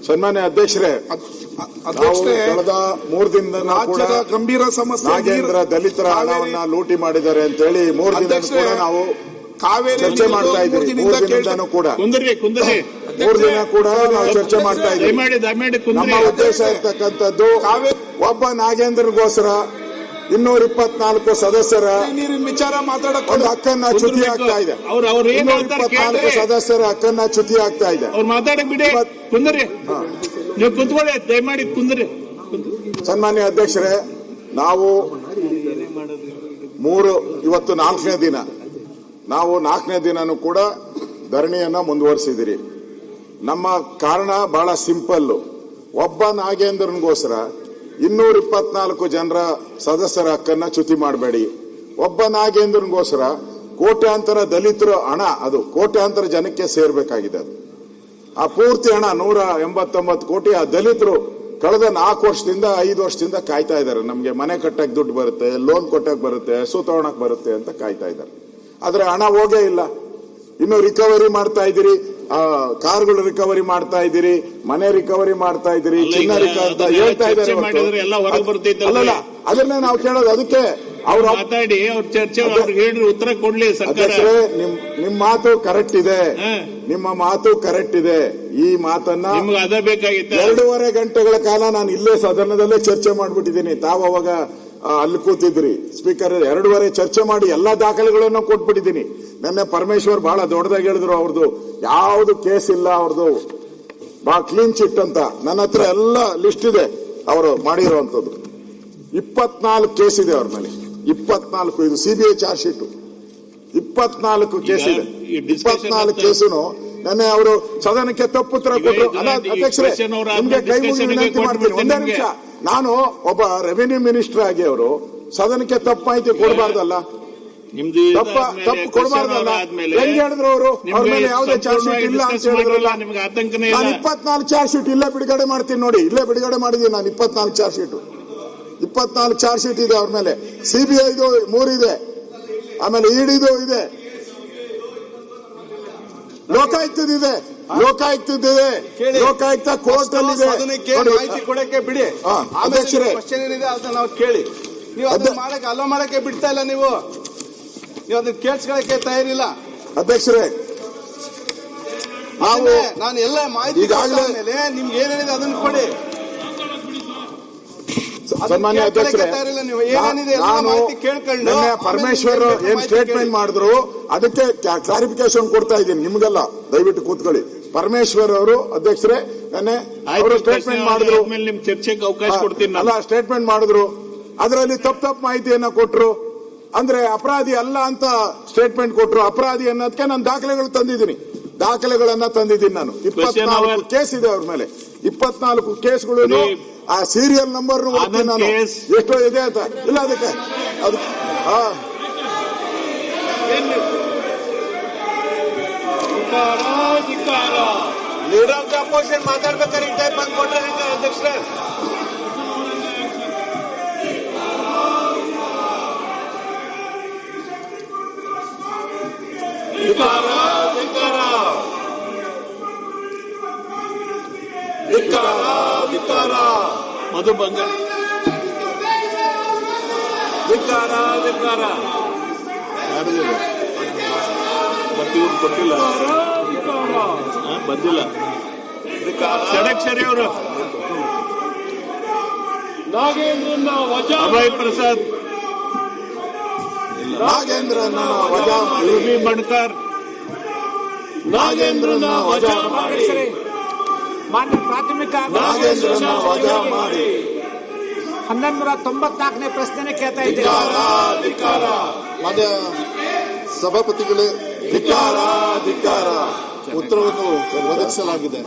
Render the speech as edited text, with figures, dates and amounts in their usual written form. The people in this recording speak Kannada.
ಸನ್ಮಾನ್ಯ ಅಧ್ಯಕ್ಷರೇ, ಕಳೆದ 3 ದಿನದಿಂದ ರಾಜ್ಯದ ಗಂಭೀರ ಸಮಸ್ಯೆ ನಾಗೇಂದ್ರ ದಲಿತರ ಹಣವನ್ನ ಲೂಟಿ ಮಾಡಿದ್ದಾರೆ ಅಂತ ಹೇಳಿ 3 ದಿನ ಕೂಡ ನಾವು ಚರ್ಚೆ ಮಾಡ್ತಾ ಇದ್ದೀವಿ. 3 ದಿನದಿಂದನೂ ಕೂಡ 3 ದಿನ ಕೂಡ ನಾವು ಚರ್ಚೆ ಮಾಡ್ತಾ ಇದ್ದೀವಿ. ನಮ್ಮ ಉದ್ದೇಶ ಇರ್ತಕ್ಕಂಥದ್ದು ಒಬ್ಬ ನಾಗೇಂದ್ರಗೋಸ್ಕರ 224 ಸದಸ್ಯರ ವಿಚಾರ ಮಾತಾಡಕ್ಕೆ ಒಂದು ಹಕ್ಕನ್ನ ಚ್ಯುತಿ ಆಗ್ತಾ ಇದೆ. 224 ಸದಸ್ಯರ ಹಕ್ಕನ್ನ ಚ್ಯುತಿ ಆಗ್ತಾ ಇದೆ. ಅವ್ರು ಮಾತಾಡಕ್ ಬಿಡಿ, ಕುಂದ್ರಿ, ನೀವು ಕುಂತ್ಕೊಳ್ಳಿ, ದಯಮಾಡಿ ಕುಂದ್ರಿ. ಸನ್ಮಾನ್ಯ ಅಧ್ಯಕ್ಷರೇ, ನಾವು ಇವತ್ತು 4ನೇ ದಿನ, ನಾವು 4ನೇ ದಿನನೂ ಕೂಡ ಧರಣಿಯನ್ನ ಮುಂದುವರಿಸಿದಿರಿ. ನಮ್ಮ ಕಾರಣ ಬಹಳ ಸಿಂಪಲ್. ಒಬ್ಬ ನಾಗೇಂದ್ರನ್ಗೋಸ್ಕರ 224 ಜನರ ಸದಸ್ಯರ ಹಕ್ಕನ್ನ ಚ್ಯುತಿ ಮಾಡಬೇಡಿ. ಒಬ್ಬ ನಾಗೇಂದ್ರನ್ಗೋಸ್ಕರ ಕೋಟ್ಯಾಂತರ ದಲಿತರ ಹಣ, ಅದು ಕೋಟ್ಯಾಂತರ ಜನಕ್ಕೆ ಸೇರ್ಬೇಕಾಗಿದೆ. ಅದು ಆ ಪೂರ್ತಿ ಹಣ 189 ಕೋಟಿ ಆ ದಲಿತರು ಕಳೆದ 4 ವರ್ಷದಿಂದ 5 ವರ್ಷದಿಂದ ಕಾಯ್ತಾ ಇದ್ದಾರೆ. ನಮಗೆ ಮನೆ ಕಟ್ಟಕ್ಕೆ ದುಡ್ಡು ಬರುತ್ತೆ, ಲೋನ್ ಕೊಟ್ಟಕ್ಕೆ ಬರುತ್ತೆ, ಹಸು ತಗೊಳಕ್ ಬರುತ್ತೆ ಅಂತ ಕಾಯ್ತಾ ಇದ್ದಾರೆ. ಆದ್ರೆ ಹಣ ಹೋಗೇ ಇಲ್ಲ. ಇನ್ನು ರಿಕವರಿ ಮಾಡ್ತಾ ಇದ್ದೀರಿ, ಕಾರ್ಗಳು ರಿಕವರಿ ಮಾಡ್ತಾ ಇದ್ದೀರಿ, ಮನೆ ರಿಕವರಿ ಮಾಡ್ತಾ ಇದ್ದೀರಿ, ಚಿನ್ನ ರಿಕವರಿ ಹೇಳ್ತಾ ಇದ್ದಾರೆ. ಅಲ್ಲಲ್ಲ, ಅದನ್ನೇ ನಾವು ಕೇಳೋದು. ಅದಕ್ಕೆ ಅವ್ರು ಮಾತಾಡಿ, ಅವ್ರ ಚರ್ಚೆ ಹೇಳಿ ಉತ್ತರ ಕೊಡ್ಲಿ ಸರ್ಕಾರ. ನಿಮ್ ಮಾತು ಕರೆಕ್ಟ್ ಇದೆ, ನಿಮ್ಮ ಮಾತು ಕರೆಕ್ಟ್ ಇದೆ. ಈ ಮಾತನ್ನ ಅದ ಬೇಕಾಗಿತ್ತು. 2.5 ಗಂಟೆಗಳ ಕಾಲ ನಾನು ಇಲ್ಲೇ ಸದನದಲ್ಲೇ ಚರ್ಚೆ ಮಾಡ್ಬಿಟ್ಟಿದ್ದೀನಿ. ತಾವು ಅವಾಗ ಅಲ್ಲಿ ಕೂತಿದ್ರಿ, ಸ್ಪೀಕರ್ 2.5 ಚರ್ಚೆ ಮಾಡಿ ಎಲ್ಲಾ ದಾಖಲೆಗಳನ್ನು ಕೊಟ್ಬಿಟ್ಟಿದ್ದೀನಿ. ನೆನ್ನೆ ಪರಮೇಶ್ವರ್ ಬಹಳ ದೊಡ್ಡದಾಗಿ ಹೇಳಿದ್ರು, ಅವ್ರದ್ದು ಯಾವ್ದು ಕೇಸ್ ಇಲ್ಲ, ಅವ್ರದ್ದು ಬಹಳ ಕ್ಲೀನ್ ಚಿಟ್ ಅಂತ. ನನ್ನ ಹತ್ರ ಎಲ್ಲ ಲಿಸ್ಟ್ ಇದೆ ಅವರು ಮಾಡಿರುವಂತದ್ದು. 24 ಕೇಸ್ ಇದೆ ಅವ್ರ ಮೇಲೆ, 24. ಇದು ಸಿಬಿಐ ಚಾರ್ಜ್ ಶೀಟ್. 24 ಕೇಸ್ ಇದೆ. 24 ಕೇಸುನು ನೆನ್ನೆ ಅವರು ಸದನಕ್ಕೆ ತಪ್ಪುತ್ತರ ಕೊಟ್ಟರು. ಅಧ್ಯಕ್ಷರೇ, ನಿಮ್ಗೆ ಕೈ ಮುಗಿದು ವಿನಂತಿ ಮಾಡ್ತೀನಿ, ಒಂದೇ ನಿಮಿಷ. ನಾನು ಒಬ್ಬ ರೆವಿನ್ಯೂ ಮಿನಿಸ್ಟರ್ ಆಗಿ ಅವರು ಸದನಕ್ಕೆ ತಪ್ಪು ಮಾಹಿತಿ ಕೊಡಬಾರ್ದಲ್ಲ, ತಪ್ಪು ಕೊಡಬಾರ್ದಲ್ಲ. ಹೆಂಗ್ ಹೇಳಿದ್ರು ಅವರು? ಅವ್ರ ಮೇಲೆ ಯಾವುದೇ ಚಾರ್ಜ್ ಶೀಟ್ ಇಲ್ಲ ಅಂತ ಹೇಳಿದ್ರಲ್ಲ. ನಾನು 24 ಚಾರ್ಜ್ ಶೀಟ್ ಇಲ್ಲೇ ಬಿಡುಗಡೆ ಮಾಡ್ತೀನಿ ನೋಡಿ, ಇಲ್ಲೇ ಬಿಡುಗಡೆ ಮಾಡಿದ್ದೀನಿ ನಾನು. 24 ಚಾರ್ಜ್ ಶೀಟ್, 24 ಚಾರ್ಜ್ ಶೀಟ್ ಇದೆ ಅವ್ರ ಮೇಲೆ. ಸಿಬಿಐದು 3 ಇದೆ, ಆಮೇಲೆ ಇಡಿದು ಇದೆ, ಲೋಕಾಯುಕ್ತದಿದೆ, ಲೋಕಾಯುಕ್ತ ಕೋರ್ಟ್ ಅಲ್ಲಿ ಇದೆ. ಮಾಹಿತಿ ಕೊಡಕ್ಕೆ ಬಿಡಿ. ಅಧ್ಯಕ್ಷರೇ, ಕ್ವಶನ್ ಏನಿದೆ ಅದನ್ನ ನಾವು ಕೇಳಿ. ನೀವು ಅದನ್ನ ಮಾಡಕ್ಕೆ ಅಲೋ ಮಾಡಕ್ಕೆ ಬಿಡ್ತಾ ಇಲ್ಲ. ನೀವು ಅದನ್ನ ಕೇಳಿಸ್ಕೊಳ್ಳಕ್ಕೆ ತಯಾರಿಲ್ಲ. ಅಧ್ಯಕ್ಷರೇ, ನಾನು ಎಲ್ಲ ಮಾಹಿತಿ ಮೇಲೆ ನಿಮ್ಗೆ ಏನೇನಿದೆ ಅದನ್ನ ಕೊಡಿ. ಸನ್ಮಾನ್ಯ ಅಧ್ಯಕ್ಷರೇ, ನಾನು ನಿನ್ನೆ ಪರಮೇಶ್ವರ್ ಏನ್ ಸ್ಟೇಟ್ಮೆಂಟ್ ಮಾಡಿದ್ರು ಅದಕ್ಕೆ ಕ್ಲಾರಿಫಿಕೇಶನ್ ಕೊಡ್ತಾ ಇದ್ದೀನಿ ನಿಮ್ಗೆಲ್ಲ. ದಯವಿಟ್ಟು ಕೂತ್ಕೊಳ್ಳಿ. ಪರಮೇಶ್ವರ್ ಅವರು ಅಧ್ಯಕ್ಷರೇ ನೆನ್ನೆ ಅವರು ಸ್ಟೇಟ್ಮೆಂಟ್ ಮಾಡಿದ್ರು, ನಿಮ್ ಚರ್ಚೆಗೆ ಅವಕಾಶ ಕೊಡ್ತೀನಿ. ಅಲ್ಲ, ಸ್ಟೇಟ್ಮೆಂಟ್ ಮಾಡಿದ್ರು, ಅದರಲ್ಲಿ ತಪ್ಪು ಮಾಹಿತಿಯನ್ನ ಕೊಟ್ರು. ಅಂದ್ರೆ ಅಪರಾಧಿ ಅಲ್ಲ ಅಂತ ಸ್ಟೇಟ್ಮೆಂಟ್ ಕೊಟ್ರು. ಅಪರಾಧಿ ಅನ್ನೋದಕ್ಕೆ ನಾನು ದಾಖಲೆಗಳನ್ನ ತಂದಿದ್ದೀನಿ. ನಾನು 24 ಕೇಸ್ ಇದೆ ಅವ್ರ ಮೇಲೆ. 24 ಕೇಸ್ಗಳು ಆ ಸೀರಿಯಲ್ ನಂಬರ್ ನಾನು ಎಷ್ಟೋ ಇದೆ ಅಂತ ಇಲ್ಲ. ಅದಕ್ಕೆ ಲೀಡರ್ ಆಫ್ ದ ಅಪೋಸಿಷನ್ ಮಾತಾಡ್ಬೇಕಾದ್ರೆ ಈ ಟೈಪ್ ಬಂದ್ ಕೊಟ್ರೆ ಹೆಂಗ ಅಧ್ಯಕ್ಷರೇ? ಮಧು ಬಂಗಾಳ ಕೊಟ್ಟಿಲ್ಲ, ಬಂದಿಲ್ಲ. ಷಡಕ್ಷರಿ ಅವರು ಅಭಯ್ ಪ್ರಸಾದ್, ನಾಗೇಂದ್ರನ ವಜಾ ಯುವಿ ಬಣ್ಕರ್, ನಾಗೇಂದ್ರನ ವಜಾ ಮಾಡಿ, ಮಾನ್ಯ ಪ್ರಾಥಮಿಕ ನಾಗೇಂದ್ರನ ವಜಾ ಮಾಡಿ. 1194ನೇ ಪ್ರಶ್ನೆ ಕೇಳ್ತಾ ಇದ್ದೀವಿ. ಮಾನ್ಯ ಸಭಾಪತಿಗಳೇ, ಧಿಕ್ಕಾರ, ಉತ್ತರವನ್ನು ಒದಗಿಸಲಾಗಿದೆ.